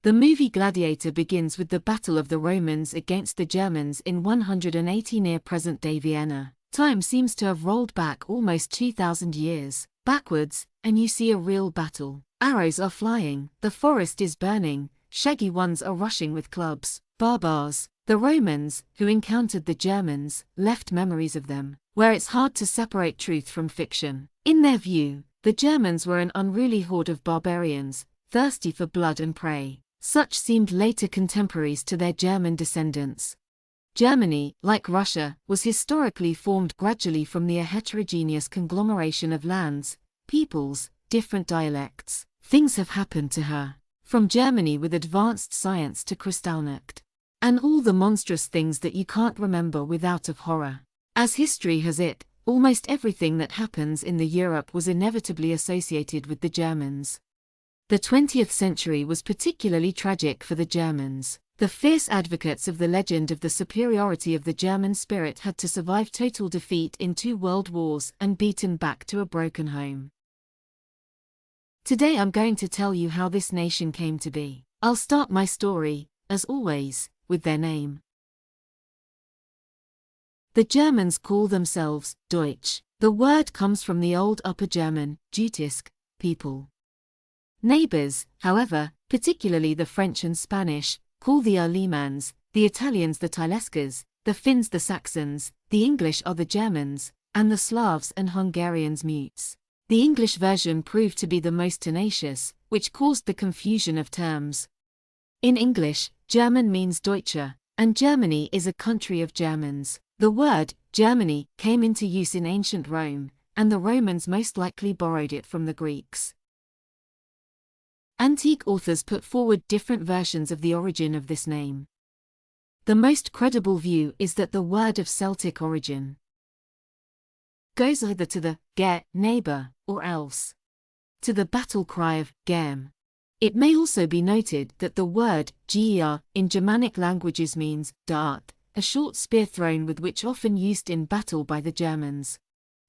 The movie Gladiator begins with the Battle of the Romans against the Germans in 180 near present-day Vienna. Time seems to have rolled back almost 2,000 years backwards, and you see a real battle. Arrows are flying, the forest is burning, shaggy ones are rushing with clubs. Barbars, the Romans, who encountered the Germans, left memories of them, where it's hard to separate truth from fiction. In their view, the Germans were an unruly horde of barbarians, thirsty for blood and prey. Such seemed later contemporaries to their German descendants. Germany, like Russia, was historically formed gradually from the heterogeneous conglomeration of lands, peoples, different dialects. Things have happened to her. From Germany with advanced science to Kristallnacht. And all the monstrous things that you can't remember without of horror. As history has it, almost everything that happens in the Europe was inevitably associated with the Germans. The 20th century was particularly tragic for the Germans. The fierce advocates of the legend of the superiority of the German spirit had to survive total defeat in 2 world wars and beaten back to a broken home. Today I'm going to tell you how this nation came to be. I'll start my story, as always, with their name. The Germans call themselves Deutsch. The word comes from the Old Upper German, Dutisk, people. Neighbors, however, particularly the French and Spanish, call the Allemans, the Italians the Tilescas, the Finns the Saxons, the English are the Germans, and the Slavs and Hungarians mutes. The English version proved to be the most tenacious, which caused the confusion of terms. In English, German means Deutscher, and Germany is a country of Germans. The word, Germany, came into use in ancient Rome, and the Romans most likely borrowed it from the Greeks. Antique authors put forward different versions of the origin of this name. The most credible view is that the word of Celtic origin goes either to the ger, neighbor, or else to the battle cry of germ. It may also be noted that the word ger in Germanic languages means dart, a short spear thrown with which often used in battle by the Germans.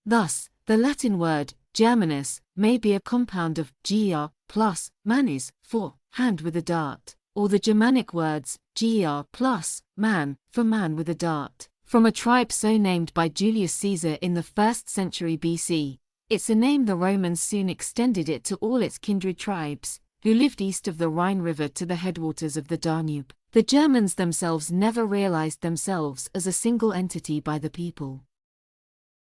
Thus, the Latin word Germanus may be a compound of ger plus manis, for hand with a dart, or the Germanic words ger plus man, for man with a dart, from a tribe so named by Julius Caesar in the 1st century BC. It's a name the Romans soon extended it to all its kindred tribes, who lived east of the Rhine River to the headwaters of the Danube. The Germans themselves never realized themselves as a single entity by the people.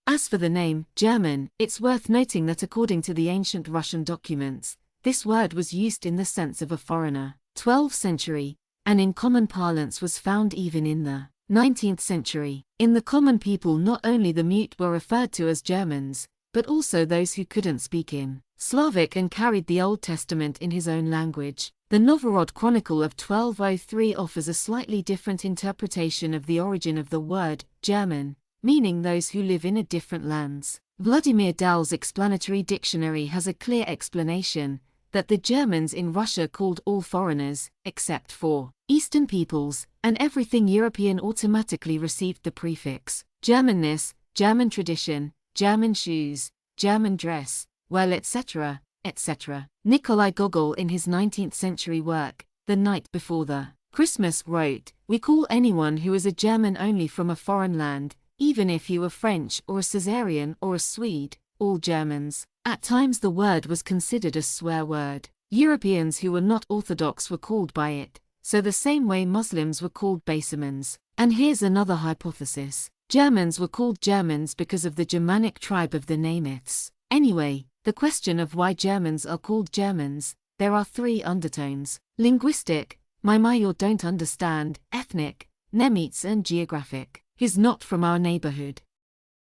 As for the name, German, it's worth noting that according to the ancient Russian documents, this word was used in the sense of a foreigner. 12th century, and in common parlance was found even in the 19th century. In the common people not only the mute were referred to as Germans, but also those who couldn't speak in Slavic and carried the Old Testament in his own language. The Novgorod Chronicle of 1203 offers a slightly different interpretation of the origin of the word, German, meaning those who live in a different lands. Vladimir Dal's explanatory dictionary has a clear explanation, that the Germans in Russia called all foreigners, except for Eastern peoples, and everything European automatically received the prefix Germanness, German tradition, German shoes, German dress, well etc., etc. Nikolai Gogol in his 19th century work, The Night Before the Christmas wrote, "We call anyone who is a German only from a foreign land, even if he were French or a Caesarian or a Swede, all Germans." At times the word was considered a swear word. Europeans who were not Orthodox were called by it, so the same way Muslims were called Basamans. And here's another hypothesis. Germans were called Germans because of the Germanic tribe of the Nemeths. Anyway, the question of why Germans are called Germans, there are 3 undertones: linguistic, my or don't understand, ethnic, Nemitz, and geographic, is not from our neighborhood.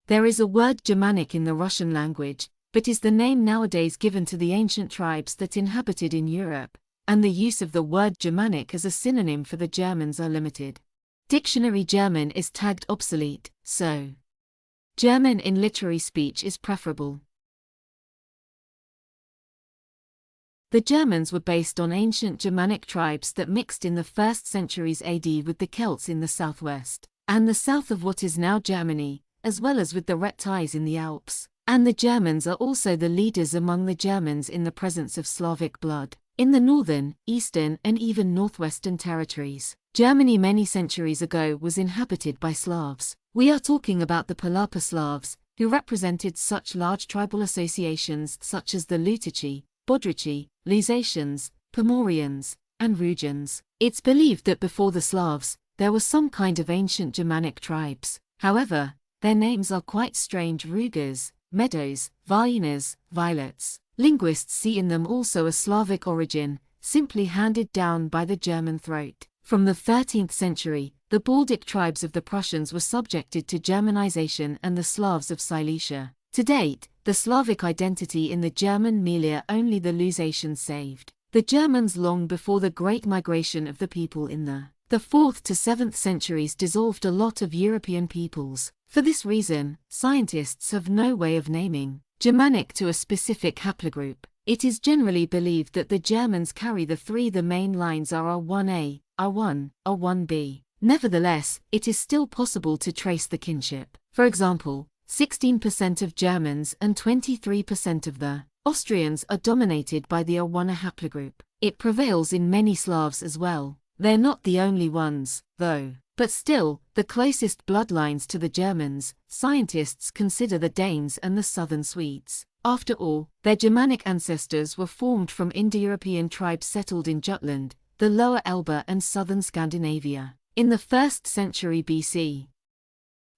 There is a word Germanic in the Russian language, but is the name nowadays given to the ancient tribes that inhabited in Europe, and the use of the word Germanic as a synonym for the Germans are limited. Dictionary German is tagged obsolete, so German in literary speech is preferable. The Germans were based on ancient Germanic tribes that mixed in the 1st centuries AD with the Celts in the southwest, and the south of what is now Germany, as well as with the Retis in the Alps. And the Germans are also the leaders among the Germans in the presence of Slavic blood. in the northern, eastern, and even northwestern territories. Germany many centuries ago was inhabited by Slavs. We are talking about the Palapa Slavs, who represented such large tribal associations such as the Lutici, Bodrici, Lusatians, Pomorians, and Rugians. It's believed that before the Slavs, there was some kind of ancient Germanic tribes. However, their names are quite strange: Rugers, meadows, Vienas, violets. Linguists see in them also a Slavic origin, simply handed down by the German throat. From the 13th century, the Baltic tribes of the Prussians were subjected to Germanization and the Slavs of Silesia. To date, the Slavic identity in the German milieu only the Lusatians saved. The Germans long before the Great Migration of the people in the 4th to 7th centuries dissolved a lot of European peoples. For this reason, scientists have no way of naming Germanic to a specific haplogroup. It is generally believed that the Germans carry the main lines are R1a, R1, R1b. Nevertheless, it is still possible to trace the kinship. For example, 16% of Germans and 23% of the Austrians are dominated by the R1a haplogroup. It prevails in many Slavs as well. They're not the only ones, though. But still, the closest bloodlines to the Germans, scientists consider the Danes and the southern Swedes. After all, their Germanic ancestors were formed from Indo-European tribes settled in Jutland, the Lower Elbe and southern Scandinavia. In the 1st century BC,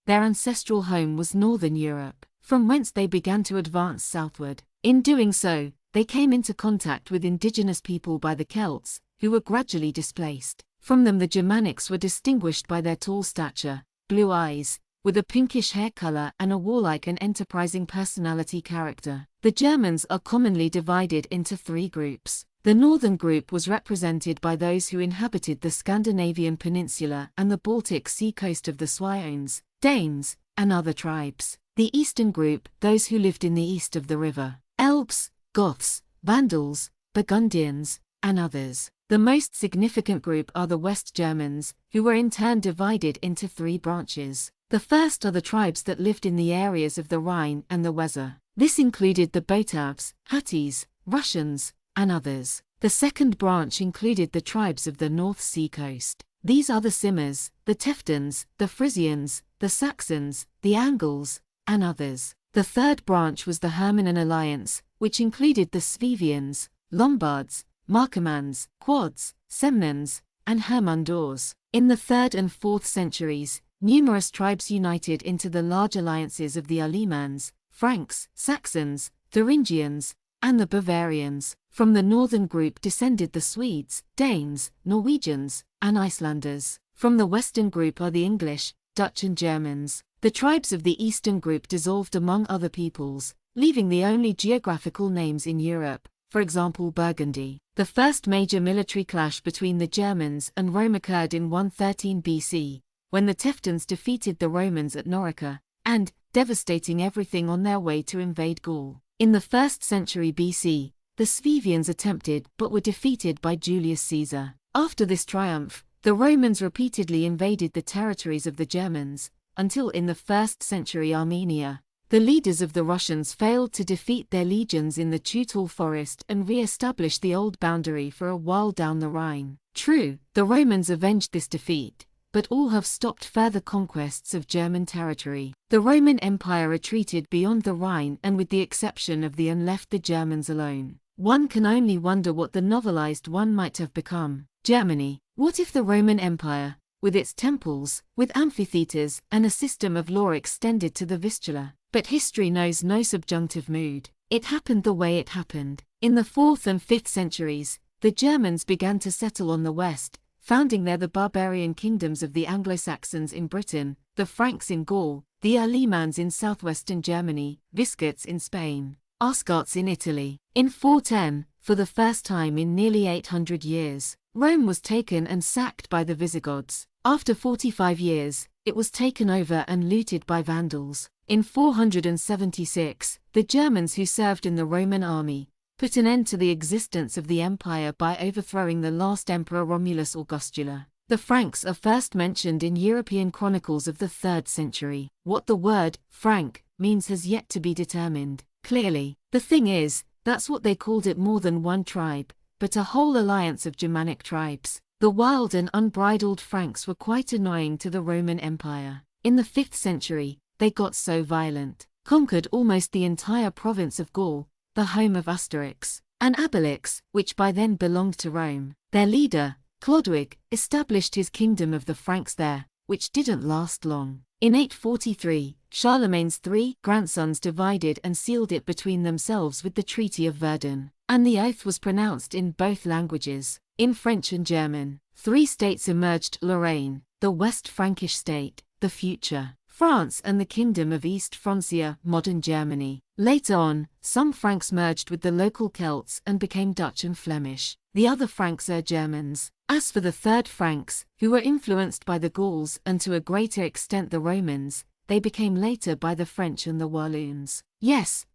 their ancestral home was northern Europe, from whence they began to advance southward. In doing so, they came into contact with indigenous people by the Celts, who were gradually displaced. From them the Germanics were distinguished by their tall stature, blue eyes, with a pinkish hair color and a warlike and enterprising personality character. The Germans are commonly divided into 3 groups. The northern group was represented by those who inhabited the Scandinavian peninsula and the Baltic Sea coast of the Swains, Danes, and other tribes. The eastern group, those who lived in the east of the river, Elbs, Goths, Vandals, Burgundians, and others. The most significant group are the West Germans, who were in turn divided into 3 branches. The first are the tribes that lived in the areas of the Rhine and the Weser. This included the Botavs, Hatties, Russians, and others. The second branch included the tribes of the North Sea coast. These are the Simmers, the Teftons, the Frisians, the Saxons, the Angles, and others. The third branch was the Hermanen Alliance, which included the Svevians, Lombards, Marcomanns, Quads, Semnons, and Hermundors. In the 3rd and 4th centuries, numerous tribes united into the large alliances of the Alemans, Franks, Saxons, Thuringians, and the Bavarians. From the northern group descended the Swedes, Danes, Norwegians, and Icelanders. From the western group are the English, Dutch and Germans. The tribes of the eastern group dissolved among other peoples, leaving the only geographical names in Europe, for example Burgundy. The first major military clash between the Germans and Rome occurred in 113 BC, when the Teftons defeated the Romans at Norica, and, devastating everything on their way to invade Gaul. In the 1st century BC, the Svevians attempted but were defeated by Julius Caesar. After this triumph, the Romans repeatedly invaded the territories of the Germans, until in the 1st century Armenia, the leaders of the Russians failed to defeat their legions in the Teutul forest and re-establish the old boundary for a while down the Rhine. True, the Romans avenged this defeat, but all have stopped further conquests of German territory. The Roman Empire retreated beyond the Rhine, and with the exception of the Hun left the Germans alone. One can only wonder what the novelized one might have become. Germany. What if the Roman Empire, with its temples, with amphitheaters, and a system of law extended to the Vistula? But history knows no subjunctive mood. It happened the way it happened. In the 4th and 5th centuries, the Germans began to settle on the west, founding there the barbarian kingdoms of the Anglo-Saxons in Britain, the Franks in Gaul, the Alemans in southwestern Germany, Visigoths in Spain, Ostrogoths in Italy. In 410, for the first time in nearly 800 years, Rome was taken and sacked by the Visigoths. After 45 years, it was taken over and looted by Vandals. In 476, the Germans who served in the Roman army put an end to the existence of the empire by overthrowing the last emperor Romulus Augustula. The Franks are first mentioned in European chronicles of the 3rd century. What the word Frank means has yet to be determined clearly. The thing is, that's what they called it. More than one tribe, but a whole alliance of Germanic tribes. The wild and unbridled Franks were quite annoying to the Roman Empire. In the 5th century, they got so violent, conquered almost the entire province of Gaul, the home of Asterix and Obelix, which by then belonged to Rome. Their leader, Chlodwig, established his kingdom of the Franks there, which didn't last long. In 843, Charlemagne's 3 grandsons divided and sealed it between themselves with the Treaty of Verdun, and the oath was pronounced in both languages, in French and German. 3 states emerged: Lorraine, the West Frankish state, the future France, and the Kingdom of East Francia, modern Germany. Later on, some Franks merged with the local Celts and became Dutch and Flemish. The other Franks are Germans. As for the third Franks, who were influenced by the Gauls and to a greater extent the Romans, they became later by the French and the Walloons. Yes,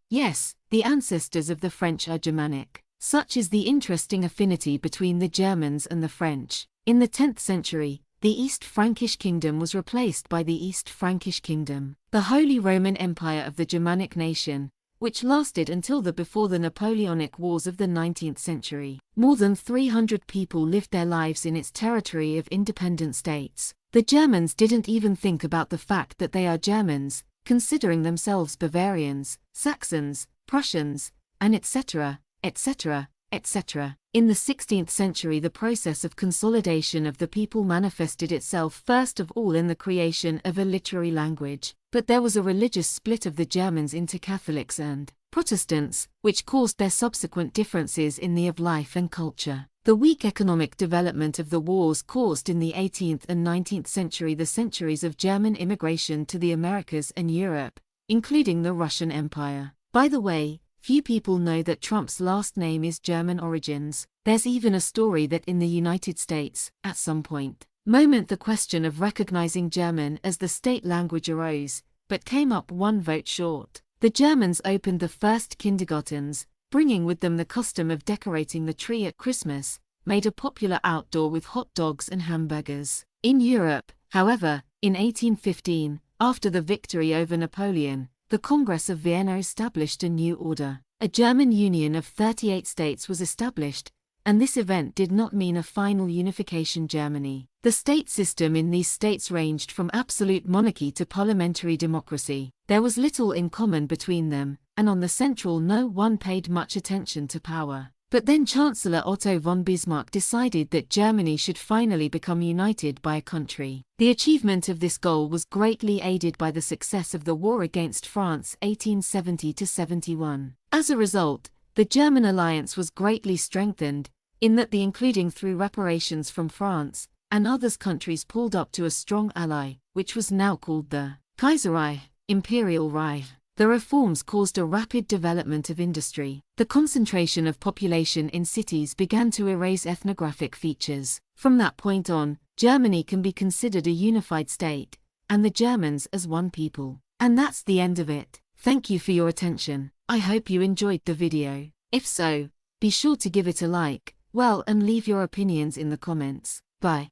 the ancestors of the French are Germanic. Such is the interesting affinity between the Germans and the French. In the 10th century, the East Frankish kingdom was replaced by the East Frankish kingdom, the Holy Roman Empire of the Germanic nation, which lasted until before the Napoleonic Wars of the 19th century. More than 300 people lived their lives in its territory of independent states. The Germans didn't even think about the fact that they are Germans, considering themselves Bavarians, Saxons, Prussians, and etc., etc., etc. In the 16th century, the process of consolidation of the people manifested itself first of all in the creation of a literary language, but there was a religious split of the Germans into Catholics and Protestants, which caused their subsequent differences in the way of life and culture. The weak economic development of the wars caused in the 18th and 19th century the centuries of German immigration to the Americas and Europe, including the Russian Empire. By the way, few people know that Trump's last name is German origins. There's even a story that in the United States, at some moment the question of recognizing German as the state language arose, but came up one vote short. The Germans opened the first kindergartens, bringing with them the custom of decorating the tree at Christmas, made a popular outdoor with hot dogs and hamburgers. In Europe, however, in 1815, after the victory over Napoleon, the Congress of Vienna established a new order. A German union of 38 states was established, and this event did not mean a final unification Germany. The state system in these states ranged from absolute monarchy to parliamentary democracy. There was little in common between them, and on the central no one paid much attention to power. But then Chancellor Otto von Bismarck decided that Germany should finally become united by a country. The achievement of this goal was greatly aided by the success of the war against France 1870–71. As a result, the German alliance was greatly strengthened, in that the including through reparations from France and other countries pulled up to a strong ally, which was now called the Kaiserreich, Imperial Reich. The reforms caused a rapid development of industry. The concentration of population in cities began to erase ethnographic features. From that point on, Germany can be considered a unified state, and the Germans as one people. And that's the end of it. Thank you for your attention. I hope you enjoyed the video. If so, be sure to give it a like, and leave your opinions in the comments. Bye.